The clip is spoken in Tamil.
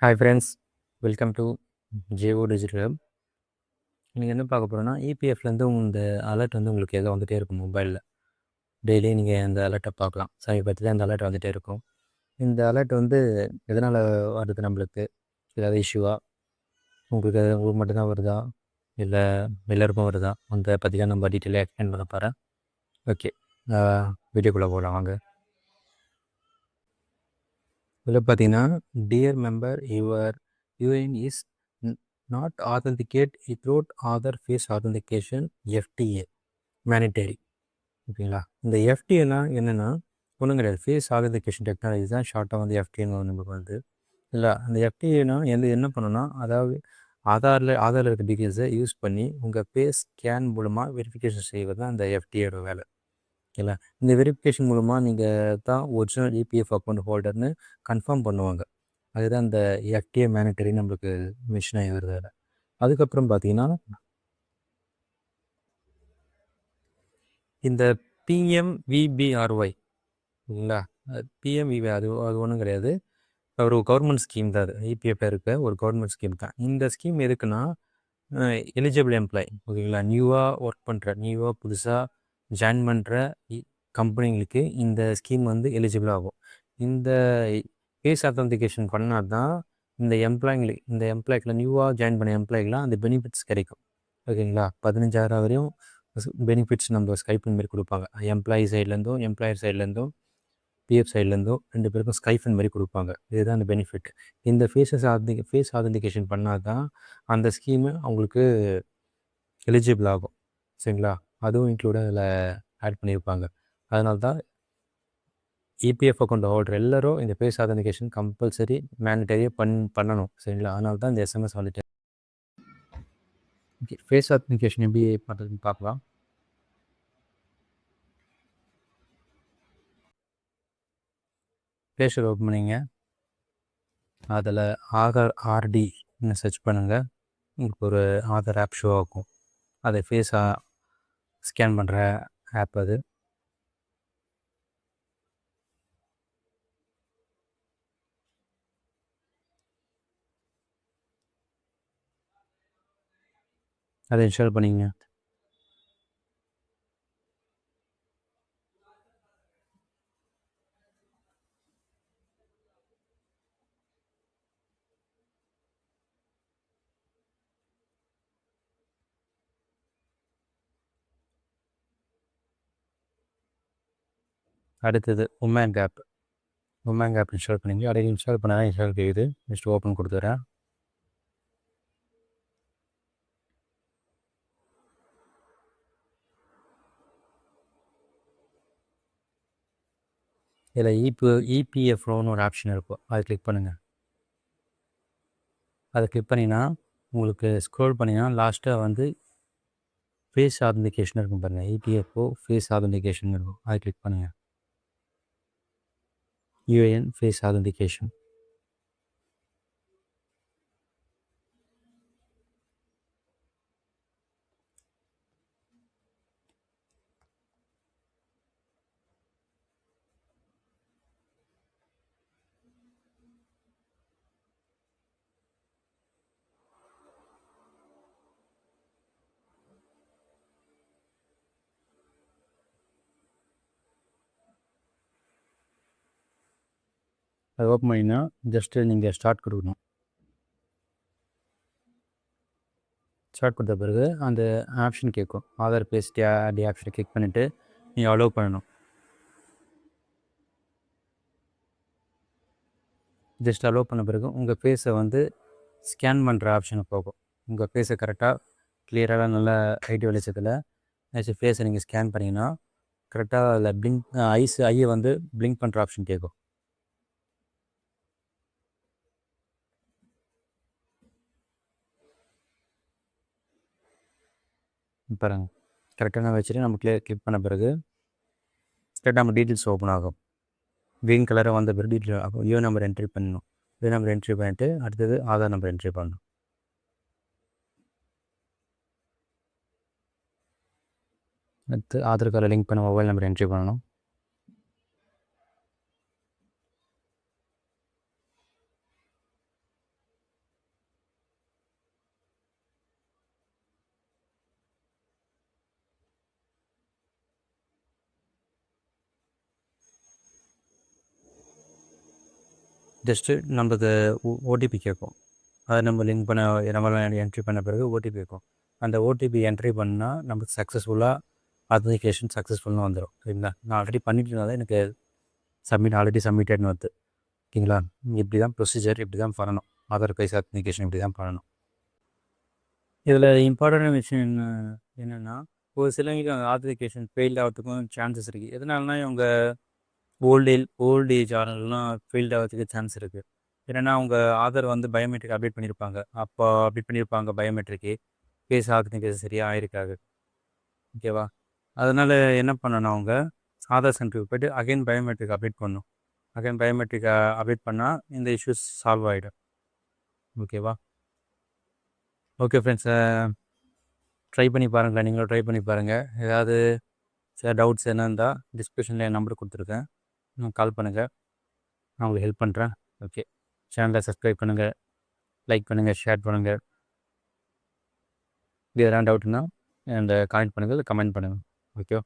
Hi friends, welcome to JO digital hub. நீங்கள் என்ன பார்க்க போகிறோன்னா, இபிஎஃப்லேருந்து இந்த அலர்ட் வந்து உங்களுக்கு எதோ வந்துகிட்டே இருக்கும் மொபைலில். டெய்லி நீங்கள் அந்த அலர்ட்டை பார்க்கலாம். சமீபத்தில் அந்த அலர்ட் வந்துகிட்டே இருக்கும். இந்த அலர்ட் வந்து எதனால் வருது நம்மளுக்கு? ஏதாவது இஷ்யூவா? உங்களுக்கு மட்டும்தான் வருதா? இல்லை எல்லாருக்கும் வருதா? அந்த பற்றி தான் நம்ம டீட்டெயிலாக எக்ஸ்பிளைன் பண்ண போகிறேன். ஓகே, வீடியோக்குள்ளே போகலாம் வாங்க. இதில் பார்த்தீங்கன்னா, dear member your UAN is not authenticate without Aadhaar face authentication FDA mandatory. ஓகேங்களா? இந்த எஃப்டிஏனா என்னென்னா ஒன்றும் கிடையாது. ஃபேஸ் ஆத்தென்டிகேஷன் டெக்னாலஜி தான் ஷார்ட்டாக வந்து எஃப்டிஏன்னு நமக்கு வந்து இல்லை. அந்த எஃப்டிஏனா என்ன பண்ணுன்னா, அதாவது ஆதாரில் இருக்க டீட்டெயில்ஸை யூஸ் பண்ணி உங்கள் ஃபேஸ் ஸ்கேன் மூலமாக வெரிஃபிகேஷன் செய்வது தான் அந்த எஃப்டிஏட வேலை. ஓகேங்களா? இந்த வெரிஃபிகேஷன் மூலமாக நீங்கள் தான் ஒரிஜினல் இபிஎஃப் அக்கௌண்ட் ஹோல்டர்னு கன்ஃபார்ம் பண்ணுவாங்க. அதுதான் இந்த எஃப்டிஏ மேனிட்டரி நம்மளுக்கு மிஷின் ஆகி வருது. அதுக்கப்புறம் பார்த்தீங்கன்னா, இந்த பிஎம்விபிஆர்ஒய் இல்லைங்களா? பிஎம்விபி அது ஒன்றும் கிடையாது. ஒரு கவர்மெண்ட் ஸ்கீம் தான் அது. இபிஎஃப் இருக்க ஒரு கவர்மெண்ட் ஸ்கீம் தான். இந்த ஸ்கீம் எதுக்குன்னா, எலிஜிபிள் எம்ப்ளாய் ஓகேங்களா, நியூவாக புதுசாக ஜாயின் பண்ணுற கம்பெனிங்களுக்கு இந்த ஸ்கீம் வந்து எலிஜிபிள் ஆகும். இந்த ஃபேஸ் ஆத்தென்டிகேஷன் பண்ணால் தான் இந்த எம்ப்ளாய்க்குலாம் நியூவாக ஜாயின் பண்ண எம்ப்ளாய்க்கெலாம் அந்த பெனிஃபிட்ஸ் கிடைக்கும். ஓகேங்களா? 15,000 வரையும் பெனிஃபிட்ஸ் நம்ம ஸ்கைஃபன் மாரி கொடுப்பாங்க. எம்ப்ளாயி சைட்லேருந்தும் எம்ப்ளாயர் சைட்லேருந்தும் பிஎஃப் சைட்லேருந்தும் 2 பேருக்கும் ஸ்கைஃபன் மாரி கொடுப்பாங்க. இதுதான் அந்த பெனிஃபிட். இந்த ஃபேஸ் ஆத்தென்டிகேஷன் பண்ணால் தான் அந்த ஸ்கீமு அவங்களுக்கு எலிஜிபிள் ஆகும். சரிங்களா? அதுவும் இன்க்ளூடாக அதில் ஆட் பண்ணியிருப்பாங்க. அதனால தான் இபிஎஃப் அக்கௌண்ட் ஹோல்டர் எல்லோரும் இந்த ஃபேஸ் ஆத்தென்டிகேஷன் கம்பல்சரி மேண்டட்டரியாக பண்ணணும். சரிங்களா? அதனால தான் இந்த எஸ்எம்எஸ் வந்துட்டு. ஓகே, ஃபேஸ் ஆத்தென்டிகேஷன் எப்படி பண்ணுறதுன்னு பார்க்கலாம். ப்ளே ஸ்டோர் ஓப்பன் பண்ணிங்க. அதில் ஆதார் ஆர்டின்னு சர்ச் பண்ணுங்கள். உங்களுக்கு ஒரு ஆதார் ஆப் ஷோ ஆகும். அதை ஃபேஸாக ஸ்கேன் பண்ணுற ஆப் அது. அதை இன்ஸ்டால் பண்ணிங்க. அடுத்தது உமேங் ஆப் இன்ஸ்டால் பண்ணிங்க. அதை இன்ஸ்டால் பண்ணால் இன்ஸ்டால் செய்யுது. நெக்ஸ்ட் ஓப்பன் கொடுத்துறேன். இதில் இபிஎஃப்ஓன்னு ஒரு ஆப்ஷன் இருக்கும். அதை கிளிக் பண்ணுங்கள். அதை கிளிக் பண்ணிங்கன்னா உங்களுக்கு ஸ்க்ரோல் பண்ணிங்கன்னா லாஸ்ட்டாக வந்து ஃபேஸ் ஆத்தென்டிகேஷன் இருக்கும் பாருங்கள். இபிஎஃப்ஓ ஃபேஸ் ஆத்தென்டிகேஷன் இருக்கும். அதை கிளிக் பண்ணுங்கள். UAN face authentication. அதை ஓப்பன் பண்ணிங்கன்னா ஜஸ்ட்டு நீங்கள் ஸ்டார்ட் கொடுக்கணும். ஸ்டார்ட் கொடுத்த பிறகு அந்த ஆப்ஷன் கேட்கும். ஆதார் பேஸ் டி ஆப்ஷனை கிளிக் பண்ணிவிட்டு நீங்கள் அலோவ் பண்ணணும். ஜஸ்ட் அலோவ் பண்ண பிறகு உங்கள் ஃபேஸை வந்து ஸ்கேன் பண்ணுற ஆப்ஷனை போகும். உங்கள் ஃபேஸை கரெக்டாக கிளியராக நல்ல ஐடி வெளிச்சத்தில் ஃபேஸை நீங்கள் ஸ்கேன் பண்ணிங்கன்னா கரெக்டாக அதில் ஐயை வந்து பிளிங்க் பண்ணுற ஆப்ஷன் கேட்கும். பாருங்க, கரெக்டாக நான் வச்சுட்டு நம்ம கிளிக் பண்ண பிறகு கரெக்டாக நம்ம டீட்டெயில்ஸ் ஓப்பன் ஆகும். க்ரீன் கலராக வந்த பிறகு டீட்டெயில் ஆகும். யூ நம்பர் என்ட்ரி பண்ணணும். யூ நம்பர் என்ட்ரி பண்ணிட்டு அடுத்தது ஆதார் நம்பர் என்ட்ரி பண்ணணும். அடுத்து ஆதார் கார்டில் லிங்க் பண்ண மொபைல் நம்பர் என்ட்ரி பண்ணணும். ஜஸ்ட்டு நம்மளுக்கு ஓடிபி கேட்கும். அதை நம்ம லிங்க் பண்ண நம்ம என்ட்ரி பண்ண பிறகு ஓடிபி கேட்கும். அந்த ஓடிபி என்ட்ரி பண்ணால் நமக்கு சக்ஸஸ்ஃபுல்லாக ஆத்தன்டிகேஷன் சக்ஸஸ்ஃபுல்னு வந்துடும். சரிங்களா? நான் ஆல்ரெடி பண்ணிட்டுனால தான் எனக்கு ஆல்ரெடி சப்மிட்டட்னு வருது. ஓகேங்களா? இப்படி தான் ப்ரொசீஜர், இப்படி தான் பண்ணணும். ஆதார் ஃபேஸ் ஆத்தன்டிகேஷன் இப்படி தான் பண்ணணும். இதில் இம்பார்ட்டண்டான விஷயம் என்னென்னா, ஒரு சிலவங்களுக்கு ஆத்தன்டிகேஷன் ஃபெயில் ஆகிறதுக்கும் சான்சஸ் இருக்குது. எதனாலனா இவங்க ஓல்டு ஏஜ் ஆனவங்கலாம் ஃபெயில்ட் ஆகிறதுக்கு சான்ஸ் இருக்குது. என்னென்னா அவங்க ஆதார் வந்து பயோமெட்ரிக் அப்டேட் பண்ணியிருப்பாங்க. அப்போ அப்டேட் பண்ணியிருப்பாங்க பயோமெட்ரிக்கு. ஃபேஸ் ஆத்தன்டிகேஷன் சரியாக ஆயிருக்காது. ஓகேவா? அதனால் என்ன பண்ணணும், அவங்க ஆதார் சென்டருக்கு போய்ட்டு அகைன் பயோமெட்ரிக் அப்டேட் பண்ணணும். அகைன் பயோமெட்ரிக் அப்டேட் பண்ணால் இந்த இஷ்யூஸ் சால்வ் ஆகிடும். ஓகேவா? ஓகே ஃப்ரெண்ட்ஸ், ட்ரை பண்ணி பாருங்களேன். நீங்களும் ட்ரை பண்ணி பாருங்கள். ஏதாவது சில டவுட்ஸ் என்ன இருந்தால் டிஸ்கிரிப்ஷனில் என் நம்பர் கொடுத்துருக்கேன், கால் பண்ணுங்கள். நான் உங்களுக்கு ஹெல்ப் பண்ணுறேன். ஓகே, சேனலை சப்ஸ்கிரைப் பண்ணுங்கள், லைக் பண்ணுங்கள், ஷேர் பண்ணுங்கள். இது எதனா டவுட்னா அந்த காமெண்ட் பண்ணுங்கள், கமெண்ட் பண்ணுங்கள். ஓகே.